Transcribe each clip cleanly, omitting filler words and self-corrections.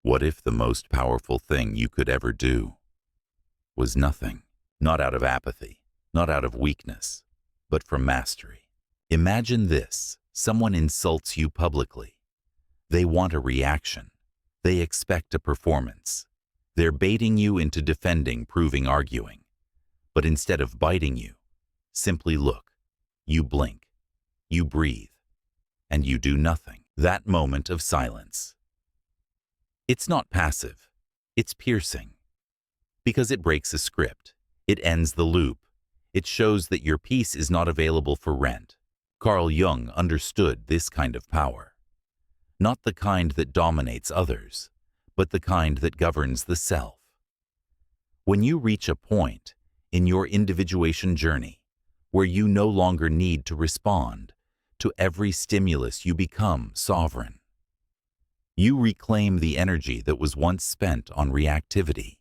What if the most powerful thing you could ever do was nothing? Not out of apathy, not out of weakness, but from mastery. Imagine this: someone insults you publicly. They want a reaction. They expect a performance. They're baiting you into defending, proving, arguing. But instead of biting you, simply look. You blink. You breathe. And you do nothing. That moment of silence. It's not passive. It's piercing. Because it breaks a script. It ends the loop. It shows that your peace is not available for rent. Carl Jung understood this kind of power. Not the kind that dominates others, but the kind that governs the self. When you reach a point in your individuation journey where you no longer need to respond to every stimulus, you become sovereign. You reclaim the energy that was once spent on reactivity.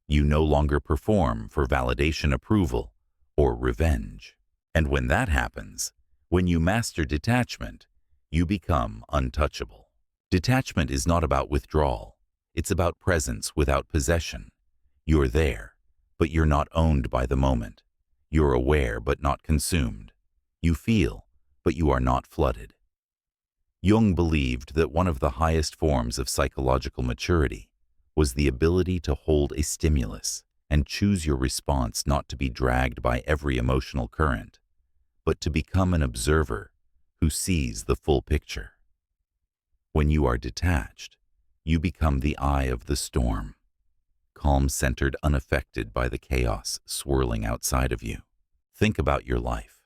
You no longer perform for validation, approval, or revenge. And when that happens, when you master detachment, you become untouchable. Detachment is not about withdrawal. It's about presence without possession. You're there, but you're not owned by the moment. You're aware, but not consumed. You feel, but you are not flooded. Jung believed that one of the highest forms of psychological maturity was the ability to hold a stimulus and choose your response, not to be dragged by every emotional current, but to become an observer who sees the full picture. When you are detached, you become the eye of the storm, calm, centered, unaffected by the chaos swirling outside of you. Think about your life.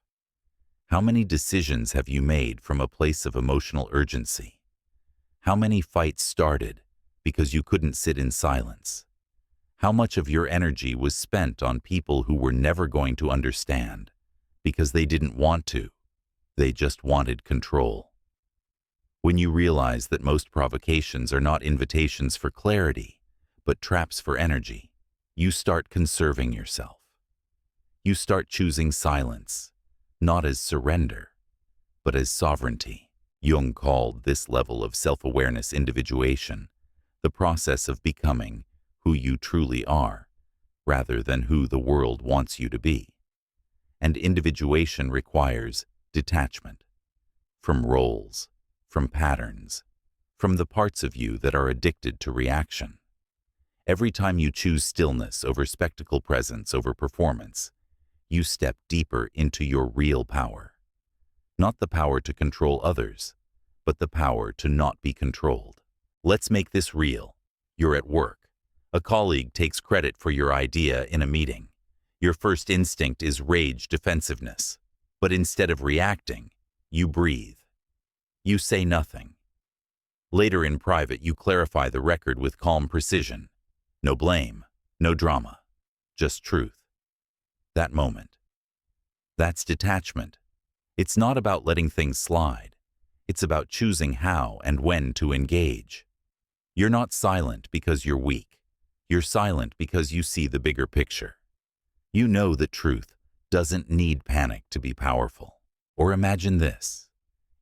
How many decisions have you made from a place of emotional urgency? How many fights started because you couldn't sit in silence? How much of your energy was spent on people who were never going to understand because they didn't want to? They just wanted control. When you realize that most provocations are not invitations for clarity, but traps for energy, you start conserving yourself. You start choosing silence, not as surrender, but as sovereignty. Jung called this level of self-awareness individuation, the process of becoming who you truly are, rather than who the world wants you to be. And individuation requires detachment from roles, from patterns, from the parts of you that are addicted to reaction. Every time you choose stillness over spectacle, presence over performance, you step deeper into your real power. Not the power to control others, but the power to not be controlled. Let's make this real. You're at work. A colleague takes credit for your idea in a meeting. Your first instinct is rage, defensiveness. But instead of reacting, you breathe. You say nothing. Later in private, you clarify the record with calm precision. No blame, no drama, just truth. That moment. That's detachment. It's not about letting things slide. It's about choosing how and when to engage. You're not silent because you're weak. You're silent because you see the bigger picture. You know that truth doesn't need panic to be powerful. Or imagine this.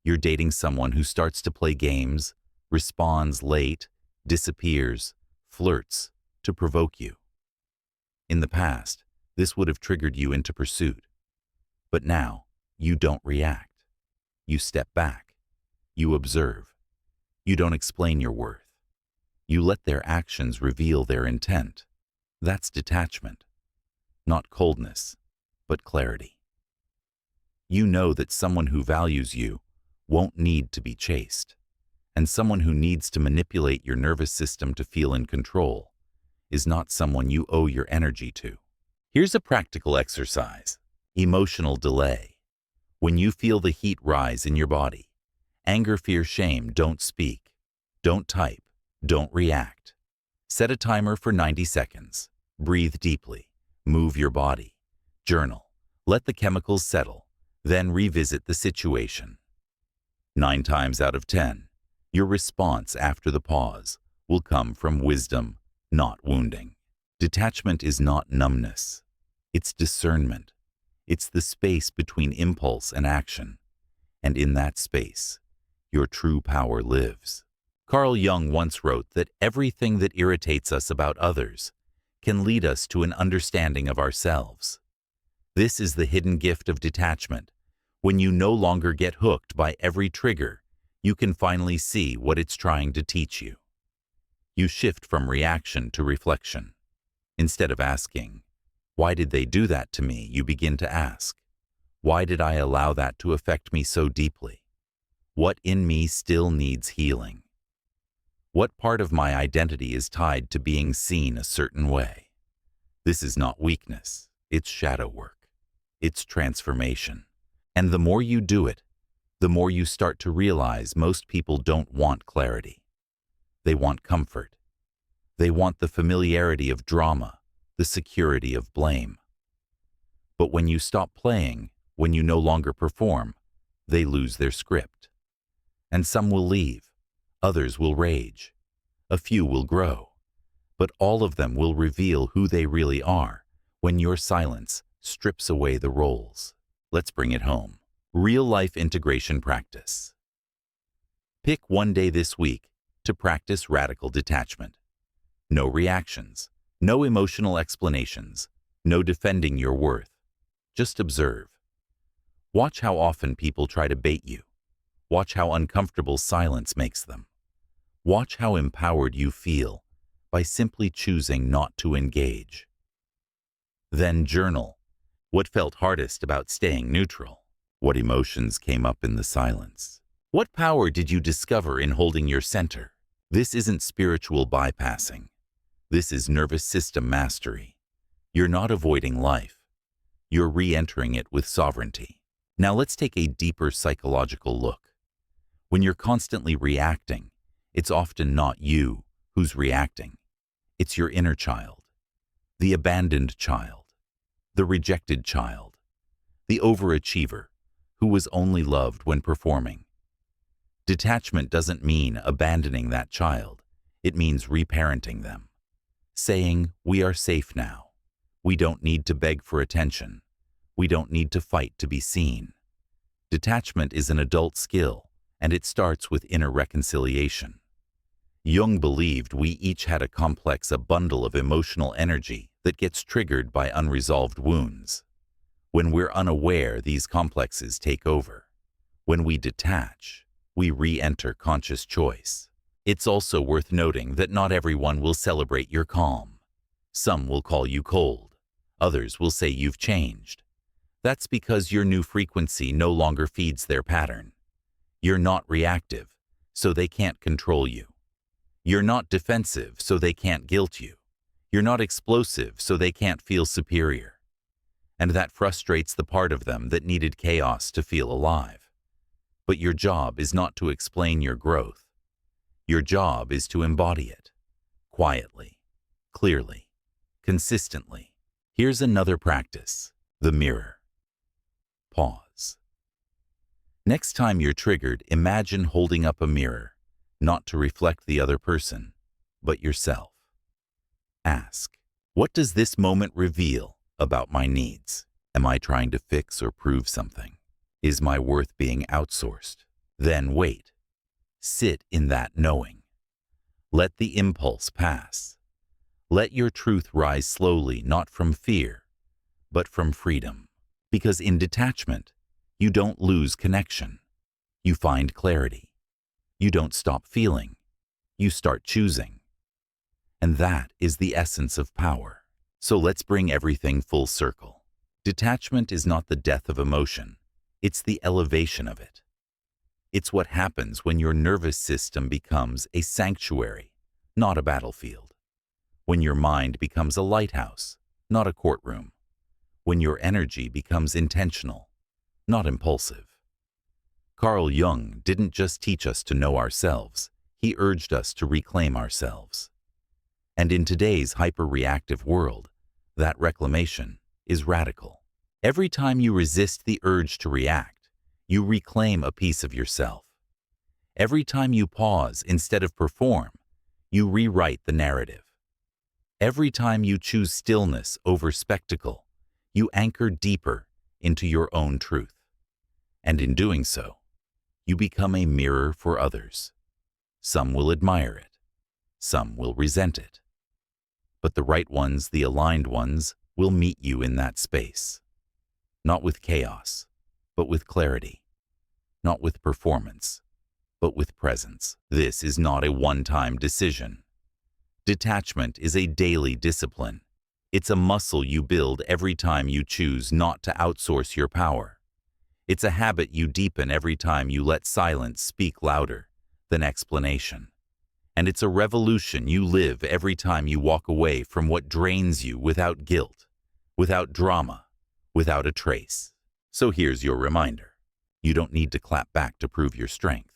You're dating someone who starts to play games, responds late, disappears, flirts to provoke you. In the past, this would have triggered you into pursuit. But now, you don't react. You step back. You observe. You don't explain your worth. You let their actions reveal their intent. That's detachment. Not coldness, but clarity. You know that someone who values you won't need to be chased, and someone who needs to manipulate your nervous system to feel in control is not someone you owe your energy to. Here's a practical exercise. Emotional delay. When you feel the heat rise in your body, anger, fear, shame, don't speak, don't type, don't react. Set a timer for 90 seconds. Breathe deeply. Move your body. Journal. Let the chemicals settle. Then revisit the situation. 9 times out of 10, your response after the pause will come from wisdom, not wounding. Detachment is not numbness. It's discernment. It's the space between impulse and action. And in that space, your true power lives. Carl Jung once wrote that everything that irritates us about others can lead us to an understanding of ourselves. This is the hidden gift of detachment. When you no longer get hooked by every trigger, you can finally see what it's trying to teach you. You shift from reaction to reflection. Instead of asking, "Why did they do that to me?" you begin to ask, "Why did I allow that to affect me so deeply? What in me still needs healing? What part of my identity is tied to being seen a certain way?" This is not weakness, it's shadow work. It's transformation. And the more you do it, the more you start to realize most people don't want clarity. They want comfort. They want the familiarity of drama, the security of blame. But when you stop playing, when you no longer perform, they lose their script. And some will leave, others will rage, a few will grow, but all of them will reveal who they really are when your silence strips away the roles. Let's bring it home. Real-life integration practice. Pick one day this week to practice radical detachment. No reactions, no emotional explanations, no defending your worth. Just observe. Watch how often people try to bait you. Watch how uncomfortable silence makes them. Watch how empowered you feel by simply choosing not to engage. Then journal. What felt hardest about staying neutral? What emotions came up in the silence? What power did you discover in holding your center? This isn't spiritual bypassing. This is nervous system mastery. You're not avoiding life. You're re-entering it with sovereignty. Now let's take a deeper psychological look. When you're constantly reacting, it's often not you who's reacting. It's your inner child, the abandoned child, the rejected child, the overachiever who was only loved when performing. Detachment doesn't mean abandoning that child. It means reparenting them. Saying, "We are safe now. We don't need to beg for attention. We don't need to fight to be seen." Detachment is an adult skill, and it starts with inner reconciliation. Jung believed we each had a bundle of emotional energy that gets triggered by unresolved wounds. When we're unaware, these complexes take over. When we detach, we re-enter conscious choice. It's also worth noting that not everyone will celebrate your calm. Some will call you cold. Others will say you've changed. That's because your new frequency no longer feeds their pattern. You're not reactive, so they can't control you. You're not defensive, so they can't guilt you. You're not explosive, so they can't feel superior. And that frustrates the part of them that needed chaos to feel alive. But your job is not to explain your growth. Your job is to embody it. Quietly, clearly, consistently. Here's another practice: the mirror. Pause. Next time you're triggered, imagine holding up a mirror, not to reflect the other person, but yourself. Ask, what does this moment reveal about my needs? Am I trying to fix or prove something? Is my worth being outsourced? Then wait. Sit in that knowing. Let the impulse pass. Let your truth rise slowly, not from fear, but from freedom. Because in detachment, you don't lose connection. You find clarity. You don't stop feeling. You start choosing. And that is the essence of power. So let's bring everything full circle. Detachment is not the death of emotion. It's the elevation of it. It's what happens when your nervous system becomes a sanctuary, not a battlefield. When your mind becomes a lighthouse, not a courtroom. When your energy becomes intentional, not impulsive. Carl Jung didn't just teach us to know ourselves, he urged us to reclaim ourselves. And in today's hyper-reactive world, that reclamation is radical. Every time you resist the urge to react, you reclaim a piece of yourself. Every time you pause instead of perform, you rewrite the narrative. Every time you choose stillness over spectacle, you anchor deeper into your own truth. And in doing so, you become a mirror for others. Some will admire it. Some will resent it. But the right ones, the aligned ones, will meet you in that space. Not with chaos, but with clarity. Not with performance, but with presence. This is not a one-time decision. Detachment is a daily discipline. It's a muscle you build every time you choose not to outsource your power. It's a habit you deepen every time you let silence speak louder than explanation. And it's a revolution you live every time you walk away from what drains you without guilt, without drama, without a trace. So here's your reminder. You don't need to clap back to prove your strength.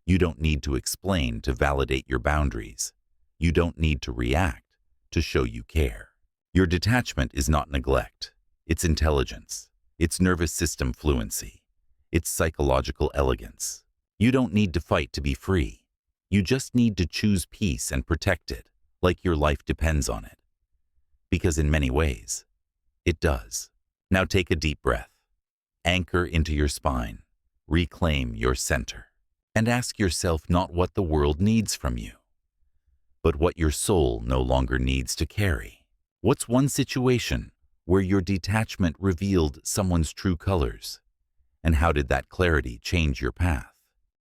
You don't need to explain to validate your boundaries. You don't need to react to show you care. Your detachment is not neglect. It's intelligence. It's nervous system fluency. It's psychological elegance. You don't need to fight to be free. You just need to choose peace and protect it like your life depends on it. Because in many ways, it does. Now take a deep breath. Anchor into your spine. Reclaim your center. And ask yourself not what the world needs from you, but what your soul no longer needs to carry. What's one situation where your detachment revealed someone's true colors? And how did that clarity change your path?